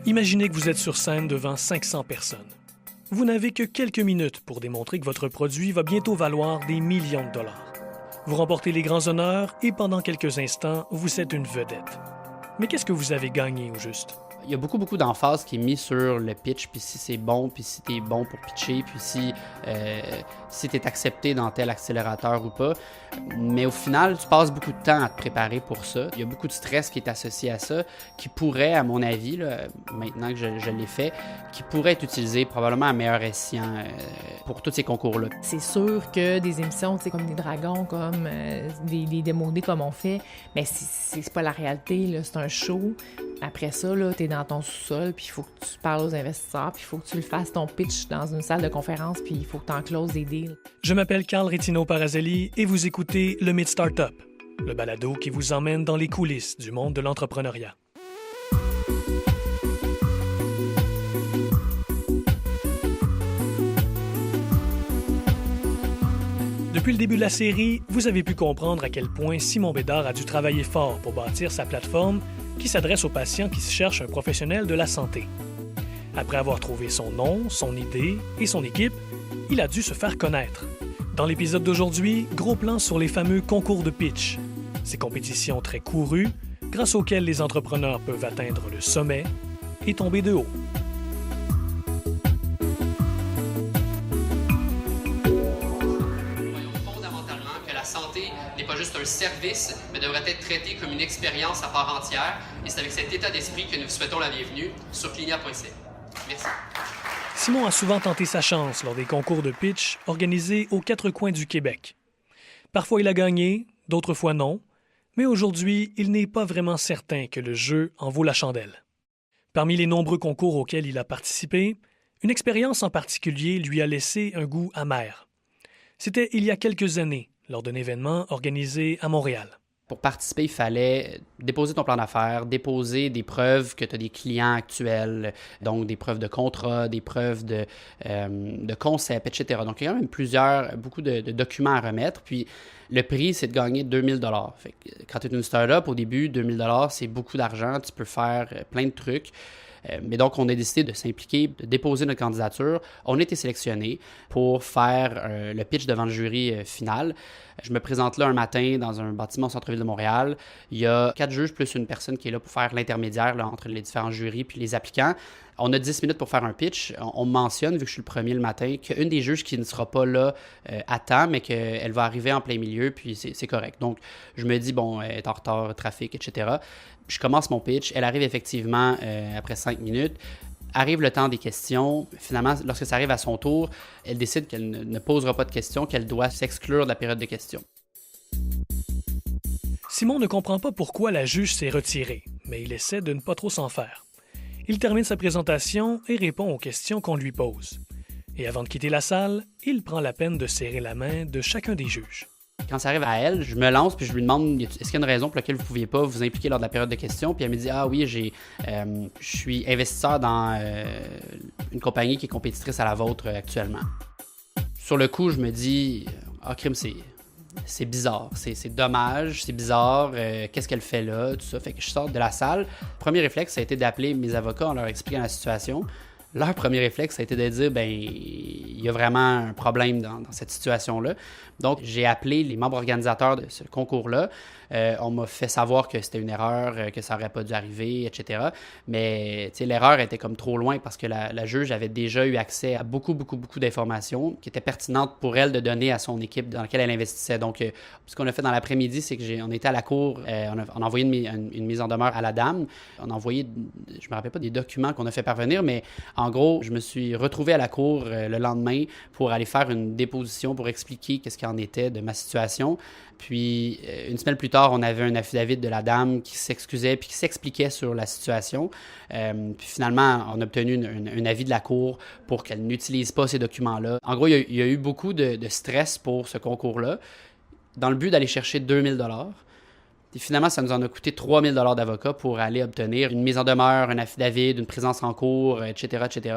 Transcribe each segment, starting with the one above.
Imaginez que vous êtes sur scène devant 500 personnes. Vous n'avez que quelques minutes pour démontrer que votre produit va bientôt valoir des millions de dollars. Vous remportez les grands honneurs et pendant quelques instants, vous êtes une vedette. Mais qu'est-ce que vous avez gagné au juste? Il y a beaucoup d'emphase qui est mise sur le pitch, puis si c'est bon, puis si t'es bon pour pitcher, puis si t'es accepté dans tel accélérateur ou pas. Mais au final, tu passes beaucoup de temps à te préparer pour ça. Il y a beaucoup de stress qui est associé à ça, qui pourrait, à mon avis, là, maintenant que je l'ai fait, qui pourrait être utilisé probablement à meilleur escient pour tous ces concours-là. C'est sûr que des émissions, tu sais, comme des dragons, comme des démodés comme on fait, mais c'est pas la réalité, là, c'est un show. Après ça, là, t'es dans ton sous-sol, puis il faut que tu parles aux investisseurs, puis il faut que tu le fasses ton pitch dans une salle de conférence, puis il faut que tu en closes des deals. Je m'appelle Carl Rétino-Parazelli et vous écoutez le Mythe Startup, le balado qui vous emmène dans les coulisses du monde de l'entrepreneuriat. Depuis le début de la série, vous avez pu comprendre à quel point Simon Bédard a dû travailler fort pour bâtir sa plateforme qui s'adresse aux patients qui cherchent un professionnel de la santé. Après avoir trouvé son nom, son idée et son équipe, il a dû se faire connaître. Dans l'épisode d'aujourd'hui, gros plan sur les fameux concours de pitch. Ces compétitions très courues, grâce auxquelles les entrepreneurs peuvent atteindre le sommet et tomber de haut. Pas juste un service, mais devrait être traité comme une expérience à part entière. Et c'est avec cet état d'esprit que nous vous souhaitons la bienvenue sur clinia.ca. Merci. Simon a souvent tenté sa chance lors des concours de pitch organisés aux quatre coins du Québec. Parfois il a gagné, d'autres fois non, mais aujourd'hui, il n'est pas vraiment certain que le jeu en vaut la chandelle. Parmi les nombreux concours auxquels il a participé, une expérience en particulier lui a laissé un goût amer. C'était il y a quelques années, lors d'un événement organisé à Montréal. Pour participer, il fallait déposer ton plan d'affaires, déposer des preuves que tu as des clients actuels, donc des preuves de contrat, des preuves de concept, etc. Donc, il y a quand même beaucoup de documents à remettre. Puis, le prix, c'est de gagner 2000 $. Fait que, quand tu es une start-up, au début, 2000 $, c'est beaucoup d'argent. Tu peux faire plein de trucs. Mais donc, on a décidé de s'impliquer, de déposer notre candidature. On a été sélectionnés pour faire le pitch devant le jury final. Je me présente là un matin dans un bâtiment au centre-ville de Montréal. Il y a 4 juges plus une personne qui est là pour faire l'intermédiaire là, entre les différents jurys puis les applicants. On a 10 minutes pour faire un pitch. On mentionne, vu que je suis le premier le matin, qu'une des juges qui ne sera pas là à temps, mais qu'elle va arriver en plein milieu, puis c'est correct. Donc, je me dis, bon, elle est en retard, trafic, etc. Je commence mon pitch. Elle arrive effectivement après 5 minutes. Arrive le temps des questions. Finalement, lorsque ça arrive à son tour, elle décide qu'elle ne posera pas de questions, qu'elle doit s'exclure de la période de questions. Simon ne comprend pas pourquoi la juge s'est retirée, mais il essaie de ne pas trop s'en faire. Il termine sa présentation et répond aux questions qu'on lui pose. Et avant de quitter la salle, il prend la peine de serrer la main de chacun des juges. Quand ça arrive à elle, je me lance puis je lui demande est-ce qu'il y a une raison pour laquelle vous ne pouviez pas vous impliquer lors de la période de questions. Puis elle me dit ah oui, je suis investisseur dans une compagnie qui est compétitrice à la vôtre actuellement. Sur le coup, je me dis crime, c'est bizarre, c'est dommage, c'est bizarre, qu'est-ce qu'elle fait là, tout ça. Fait que je sors de la salle. Premier réflexe, ça a été d'appeler mes avocats en leur expliquant la situation. Leur premier réflexe, ça a été de dire il y a vraiment un problème dans cette situation-là. Donc, j'ai appelé les membres organisateurs de ce concours-là. On m'a fait savoir que c'était une erreur, que ça n'aurait pas dû arriver, etc. Mais l'erreur était comme trop loin parce que la juge avait déjà eu accès à beaucoup d'informations qui étaient pertinentes pour elle de donner à son équipe dans laquelle elle investissait. Donc, ce qu'on a fait dans l'après-midi, c'est qu'on était à la cour, on a envoyé une mise en demeure à la dame. On a envoyé, je ne me rappelle pas des documents qu'on a fait parvenir, mais en gros, je me suis retrouvé à la cour le lendemain pour aller faire une déposition pour expliquer qu'est-ce qu'il en était de ma situation. Puis, une semaine plus tard, on avait un affidavit de la dame qui s'excusait puis qui s'expliquait sur la situation. Puis finalement, on a obtenu un avis de la Cour pour qu'elle n'utilise pas ces documents-là. En gros, il y a eu beaucoup de stress pour ce concours-là, dans le but d'aller chercher 2000 $. Et finalement, ça nous en a coûté 3000 $ d'avocat pour aller obtenir une mise en demeure, un affidavit, une présence en cours, etc., etc.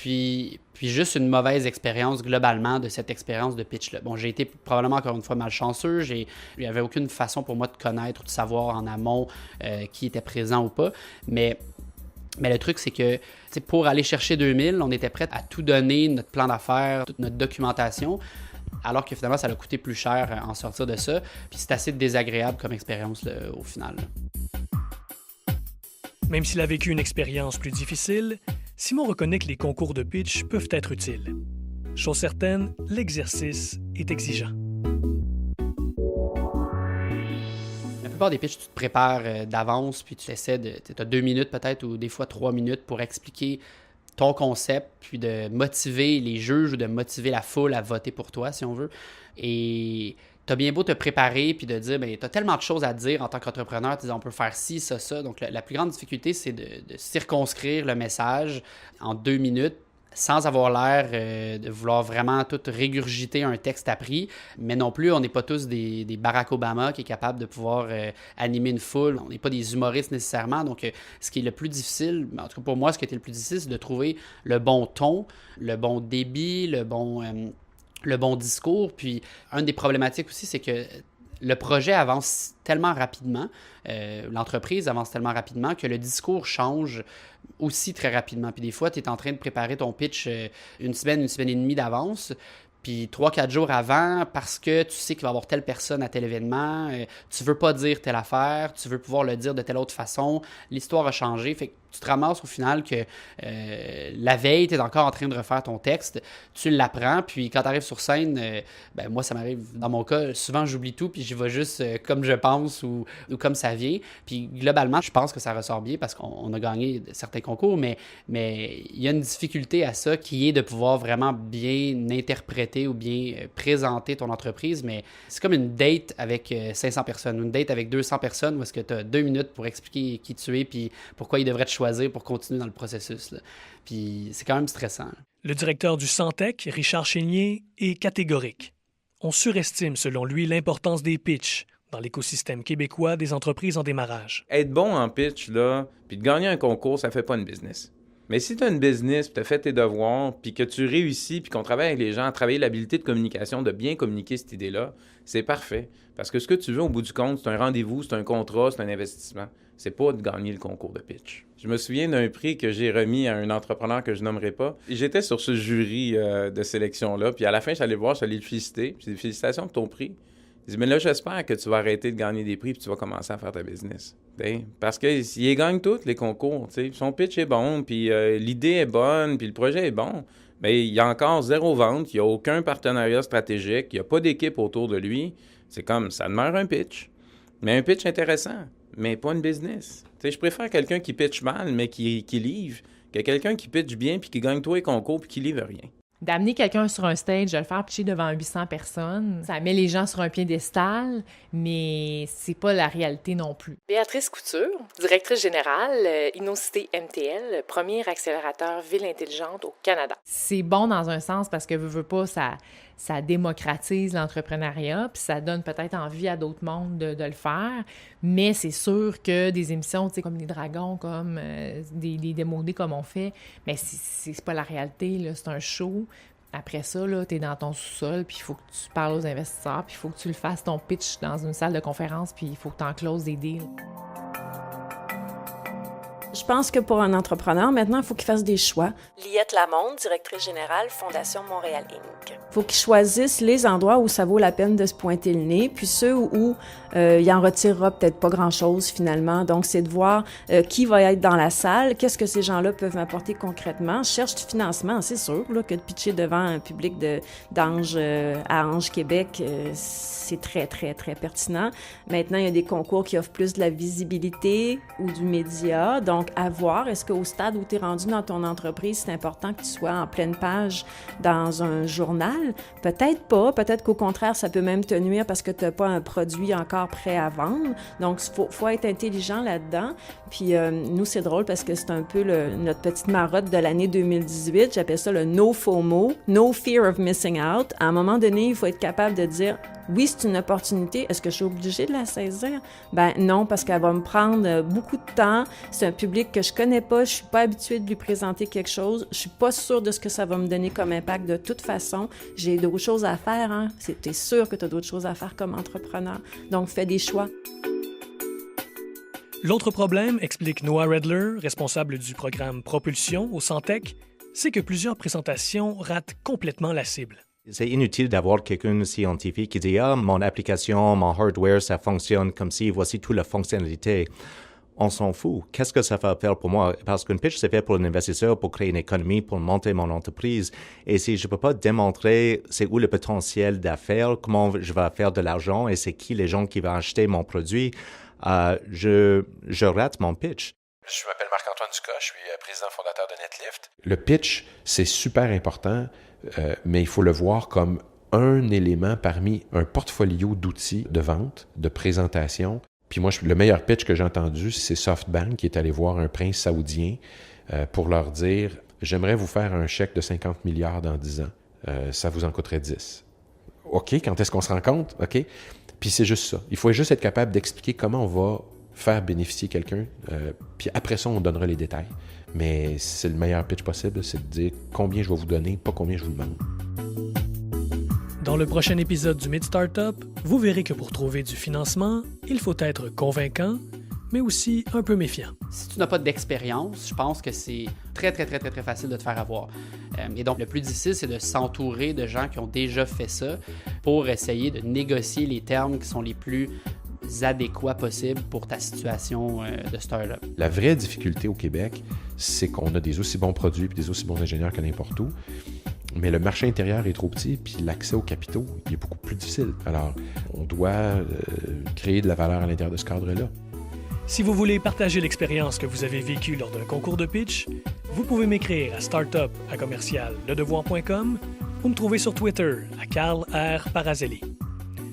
puis juste une mauvaise expérience globalement de cette expérience de pitch-là. Bon, j'ai été probablement encore une fois malchanceux, il n'y avait aucune façon pour moi de connaître ou de savoir en amont qui était présent ou pas, mais le truc, c'est que pour aller chercher 2000, on était prêt à tout donner, notre plan d'affaires, toute notre documentation, alors que finalement, ça a coûté plus cher en sortir de ça. Puis c'est assez désagréable comme expérience là, au final. Même s'il a vécu une expérience plus difficile, Simon reconnaît que les concours de pitch peuvent être utiles. Chose certaine, l'exercice est exigeant. La plupart des pitchs, tu te prépares d'avance, puis tu essaies tu as 2 minutes peut-être, ou des fois 3 minutes pour expliquer ton concept, puis de motiver les juges ou de motiver la foule à voter pour toi, si on veut. Et t'as bien beau te préparer puis de dire, t'as tellement de choses à dire en tant qu'entrepreneur, tu dis, on peut faire ci, ça. Donc, la plus grande difficulté, c'est de circonscrire le message en 2 minutes sans avoir l'air de vouloir vraiment tout régurgiter un texte appris, mais non plus, on n'est pas tous des Barack Obama qui est capable de pouvoir animer une foule. On n'est pas des humoristes nécessairement, donc ce qui est le plus difficile, en tout cas pour moi, ce qui a été le plus difficile, c'est de trouver le bon ton, le bon débit, le bon discours. Puis, une des problématiques aussi, c'est que le projet avance tellement rapidement, l'entreprise avance tellement rapidement que le discours change aussi très rapidement. Puis des fois, tu es en train de préparer ton pitch une semaine et demie d'avance. Puis 3-4 jours avant, parce que tu sais qu'il va y avoir telle personne à tel événement, tu veux pas dire telle affaire, tu veux pouvoir le dire de telle autre façon, l'histoire a changé. Fait que tu te ramasses au final que la veille, tu es encore en train de refaire ton texte, tu l'apprends, puis quand tu arrives sur scène, moi ça m'arrive dans mon cas, souvent j'oublie tout, puis j'y vais juste comme je pense ou comme ça vient. Puis globalement, je pense que ça ressort bien parce qu'on a gagné certains concours, mais il y a une difficulté à ça qui est de pouvoir vraiment bien interpréter ou bien présenter ton entreprise, mais c'est comme une date avec 500 personnes ou une date avec 200 personnes où est-ce que tu as 2 minutes pour expliquer qui tu es puis pourquoi ils devraient te choisir pour continuer dans le processus, là. Puis c'est quand même stressant. Le directeur du Santec, Richard Chénier, est catégorique. On surestime, selon lui, l'importance des pitchs dans l'écosystème québécois des entreprises en démarrage. Être bon en pitch, là, puis de gagner un concours, ça fait pas une business. Mais si tu as une business, puis tu as fait tes devoirs, puis que tu réussis, puis qu'on travaille avec les gens, travailler l'habilité de communication, de bien communiquer cette idée-là, c'est parfait. Parce que ce que tu veux au bout du compte, c'est un rendez-vous, c'est un contrat, c'est un investissement. C'est pas de gagner le concours de pitch. Je me souviens d'un prix que j'ai remis à un entrepreneur que je nommerai pas. J'étais sur ce jury de sélection-là, puis à la fin, j'allais le voir, j'allais le féliciter. J'ai dit « Félicitations pour ton prix ». Je dis « Mais là, j'espère que tu vas arrêter de gagner des prix puis tu vas commencer à faire ta business. » Parce qu'il gagne tous les concours. T'sais. Son pitch est bon, puis l'idée est bonne, puis le projet est bon. Mais il y a encore 0 vente, il n'y a aucun partenariat stratégique, il n'y a pas d'équipe autour de lui. C'est comme, ça demeure un pitch. Mais un pitch intéressant, mais pas une business. T'sais, je préfère quelqu'un qui pitch mal, mais qui livre, que quelqu'un qui pitch bien, puis qui gagne tous les concours, puis qui livre rien. D'amener quelqu'un sur un stage, de le faire pitcher devant 800 personnes, ça met les gens sur un piédestal, mais c'est pas la réalité non plus. Béatrice Couture, directrice générale, Innocité MTL, premier accélérateur ville intelligente au Canada. C'est bon dans un sens parce que veux pas, ça démocratise l'entrepreneuriat, puis ça donne peut-être envie à d'autres mondes de le faire, mais c'est sûr que des émissions, tu sais, comme les Dragons, comme des démodés comme on fait, mais c'est pas la réalité, là, c'est un show. Après ça, là, t'es dans ton sous-sol, puis il faut que tu parles aux investisseurs, puis il faut que tu le fasses ton pitch dans une salle de conférence, puis il faut que tu en closes des deals. Je pense que pour un entrepreneur, maintenant, il faut qu'il fasse des choix. Liette Lamonde, directrice générale, Fondation Montréal Inc. Il faut qu'il choisisse les endroits où ça vaut la peine de se pointer le nez, puis ceux où il en retirera peut-être pas grand-chose finalement. Donc, c'est de voir qui va être dans la salle, qu'est-ce que ces gens-là peuvent m'apporter concrètement. Je cherche du financement, c'est sûr, là, que de pitcher devant un public d'Ange à Ange Québec, c'est très, très, très pertinent. Maintenant, il y a des concours qui offrent plus de la visibilité ou du média. Donc, à voir, est-ce qu'au stade où tu es rendu dans ton entreprise, c'est important que tu sois en pleine page dans un journal? Peut-être pas. Peut-être qu'au contraire, ça peut même te nuire parce que tu n'as pas un produit encore prêt à vendre. Donc, il faut être intelligent là-dedans. Puis, nous, c'est drôle parce que c'est un peu notre petite marotte de l'année 2018. J'appelle ça le « no FOMO », « no fear of missing out ». À un moment donné, il faut être capable de dire Oui, c'est une opportunité. Est-ce que je suis obligée de la saisir? Ben non, parce qu'elle va me prendre beaucoup de temps. C'est un public que je connais pas. Je suis pas habituée de lui présenter quelque chose. Je suis pas sûre de ce que ça va me donner comme impact de toute façon. J'ai d'autres choses à faire, hein. T'es sûr que tu as d'autres choses à faire comme entrepreneur. Donc, fais des choix. L'autre problème, explique Noah Redler, responsable du programme Propulsion au Santec, c'est que plusieurs présentations ratent complètement la cible. C'est inutile d'avoir quelqu'un scientifique qui dit « Ah, mon application, mon hardware, ça fonctionne comme ci, voici toute la fonctionnalité. » On s'en fout. Qu'est-ce que ça va faire pour moi? Parce qu'une pitch, c'est fait pour un investisseur, pour créer une économie, pour monter mon entreprise. Et si je ne peux pas démontrer c'est où le potentiel d'affaires, comment je vais faire de l'argent et c'est qui les gens qui vont acheter mon produit, je rate mon pitch. Je m'appelle Marc-Antoine Ducas, je suis président fondateur de Netlift. Le pitch, c'est super important, mais il faut le voir comme un élément parmi un portfolio d'outils de vente, de présentation. Puis moi, le meilleur pitch que j'ai entendu, c'est SoftBank qui est allé voir un prince saoudien pour leur dire « J'aimerais vous faire un chèque de 50 milliards dans 10 ans. Ça vous en coûterait 10. » OK, quand est-ce qu'on se rend compte? OK. Puis c'est juste ça. Il faut juste être capable d'expliquer comment on va faire bénéficier quelqu'un. Puis après ça, on donnera les détails. Mais c'est le meilleur pitch possible, c'est de dire combien je vais vous donner, pas combien je vous demande. Dans le prochain épisode du Mid Startup, vous verrez que pour trouver du financement, il faut être convaincant, mais aussi un peu méfiant. Si tu n'as pas d'expérience, je pense que c'est très facile de te faire avoir. Et donc, le plus difficile, c'est de s'entourer de gens qui ont déjà fait ça pour essayer de négocier les termes qui sont les plus adéquats possibles pour ta situation de start-up. La vraie difficulté au Québec, c'est qu'on a des aussi bons produits et des aussi bons ingénieurs que n'importe où. Mais le marché intérieur est trop petit, puis l'accès aux capitaux, il est beaucoup plus difficile. Alors, on doit créer de la valeur à l'intérieur de ce cadre-là. Si vous voulez partager l'expérience que vous avez vécue lors d'un concours de pitch, vous pouvez m'écrire à startup@ledevoir.com ou me trouver sur Twitter à Carl R. Parazelli.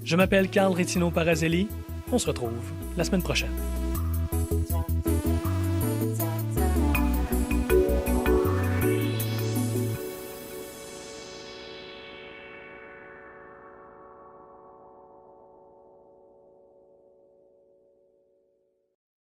Je m'appelle Carl Rétino Parazelli. On se retrouve la semaine prochaine.